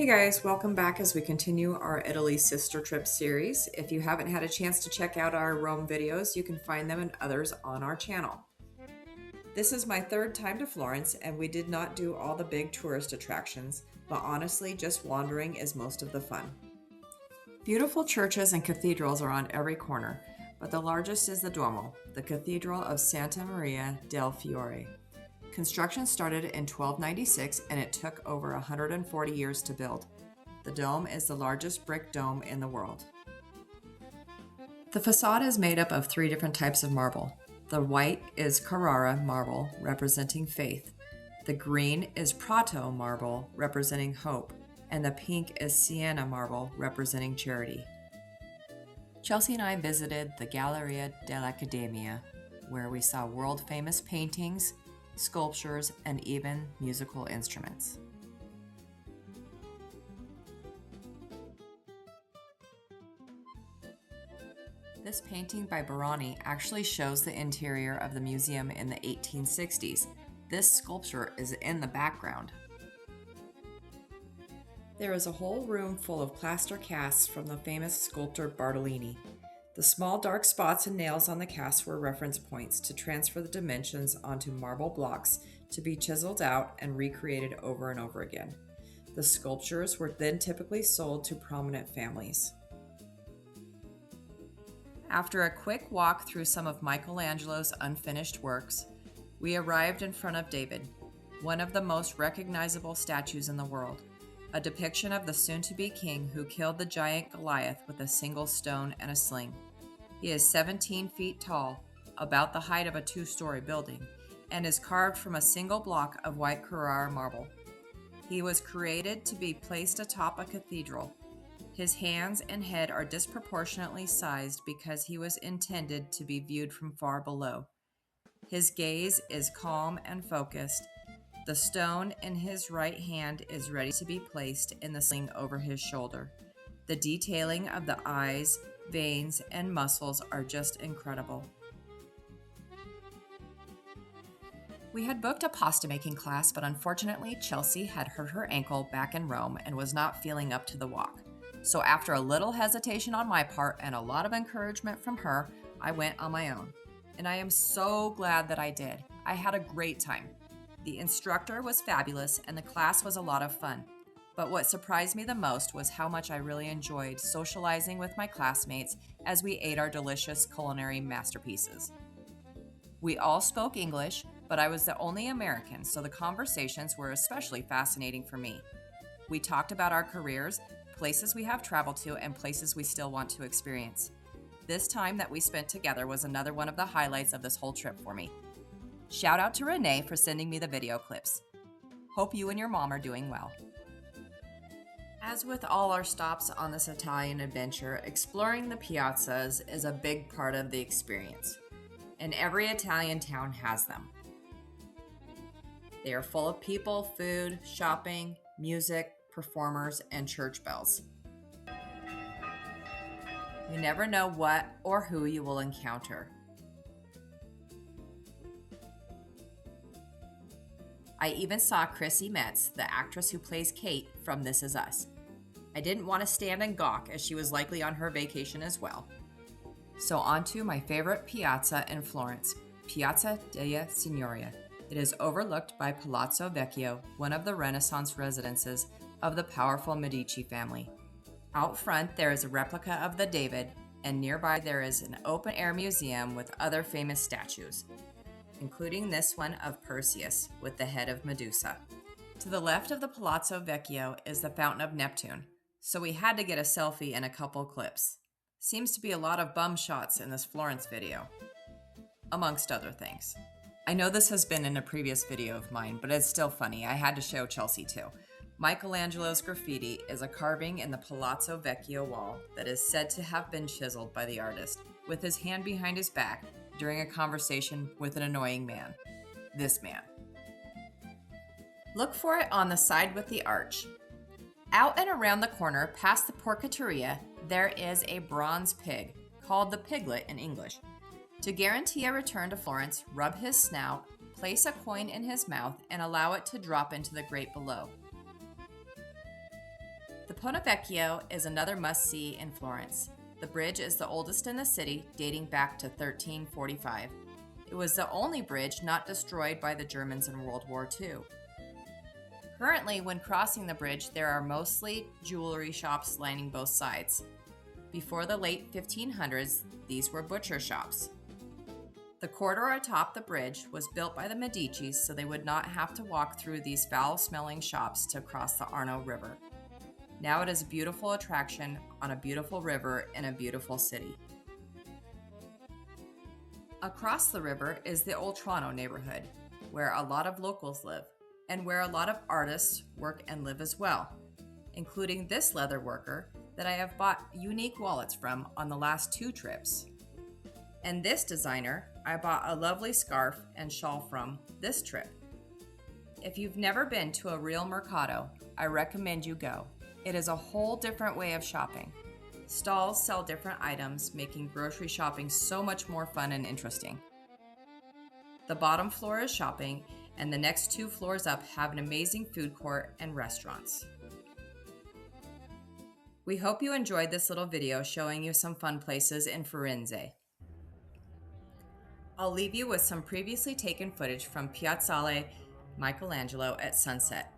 Hey guys, welcome back as we continue our Italy Sister Trip series. If you haven't had a chance to check out our Rome videos, you can find them and others on our channel. This is my third time to Florence, and we did not do all the big tourist attractions, but honestly, just wandering is most of the fun. Beautiful churches and cathedrals are on every corner, but the largest is the Duomo, the Cathedral of Santa Maria del Fiore. Construction started in 1296 and it took over 140 years to build. The dome is the largest brick dome in the world. The facade is made up of three different types of marble. The white is Carrara marble, representing faith. The green is Prato marble, representing hope. And the pink is Sienna marble, representing charity. Chelsea and I visited the Galleria dell'Accademia, where we saw world-famous paintings, sculptures, and even musical instruments. This painting by Barani actually shows the interior of the museum in the 1860s. This sculpture is in the background. There is a whole room full of plaster casts from the famous sculptor Bartolini. The small dark spots and nails on the casts were reference points to transfer the dimensions onto marble blocks to be chiseled out and recreated over and over again. The sculptures were then typically sold to prominent families. After a quick walk through some of Michelangelo's unfinished works, we arrived in front of David, one of the most recognizable statues in the world. A depiction of the soon-to-be king who killed the giant Goliath with a single stone and a sling. He is 17 feet tall, about the height of a two-story building, and is carved from a single block of white Carrara marble. He was created to be placed atop a cathedral. His hands and head are disproportionately sized because he was intended to be viewed from far below. His gaze is calm and focused. The stone in his right hand is ready to be placed in the sling over his shoulder. The detailing of the eyes, veins, and muscles are just incredible. We had booked a pasta making class, but unfortunately Chelsea had hurt her ankle back in Rome and was not feeling up to the walk. So after a little hesitation on my part and a lot of encouragement from her, I went on my own. And I am so glad that I did. I had a great time. The instructor was fabulous and the class was a lot of fun. But what surprised me the most was how much I really enjoyed socializing with my classmates as we ate our delicious culinary masterpieces. We all spoke English, but I was the only American, so the conversations were especially fascinating for me. We talked about our careers, places we have traveled to, and places we still want to experience. This time that we spent together was another one of the highlights of this whole trip for me. Shout out to Renee for sending me the video clips. Hope you and your mom are doing well. As with all our stops on this Italian adventure, exploring the piazzas is a big part of the experience, and every Italian town has them. They are full of people, food, shopping, music, performers, and church bells. You never know what or who you will encounter. I even saw Chrissy Metz, the actress who plays Kate from This Is Us. I didn't want to stand and gawk as she was likely on her vacation as well. So on to my favorite piazza in Florence, Piazza della Signoria. It is overlooked by Palazzo Vecchio, one of the Renaissance residences of the powerful Medici family. Out front there is a replica of the David, and nearby there is an open-air museum with other famous statues, including this one of Perseus with the head of Medusa. To the left of the Palazzo Vecchio is the Fountain of Neptune, so we had to get a selfie and a couple clips. Seems to be a lot of bum shots in this Florence video, amongst other things. I know this has been in a previous video of mine, but it's still funny. I had to show Chelsea too. Michelangelo's graffiti is a carving in the Palazzo Vecchio wall that is said to have been chiseled by the artist, with his hand behind his back, during a conversation with an annoying man. This man. Look for it on the side with the arch. Out and around the corner, past the Porcateria, there is a bronze pig, called the piglet in English. To guarantee a return to Florence, rub his snout, place a coin in his mouth, and allow it to drop into the grate below. Ponte Vecchio is another must-see in Florence. The bridge is the oldest in the city, dating back to 1345. It was the only bridge not destroyed by the Germans in World War II. Currently, when crossing the bridge, there are mostly jewelry shops lining both sides. Before the late 1500s, these were butcher shops. The corridor atop the bridge was built by the Medicis so they would not have to walk through these foul-smelling shops to cross the Arno River. Now it is a beautiful attraction on a beautiful river in a beautiful city. Across the river is the Oltrano neighborhood, where a lot of locals live, and where a lot of artists work and live as well, including this leather worker that I have bought unique wallets from on the last 2 trips. And this designer I bought a lovely scarf and shawl from this trip. If you've never been to a real mercado, I recommend you go. It is a whole different way of shopping. Stalls sell different items, making grocery shopping so much more fun and interesting. The bottom floor is shopping, and the next 2 floors up have an amazing food court and restaurants. We hope you enjoyed this little video showing you some fun places in Firenze. I'll leave you with some previously taken footage from Piazzale Michelangelo at sunset.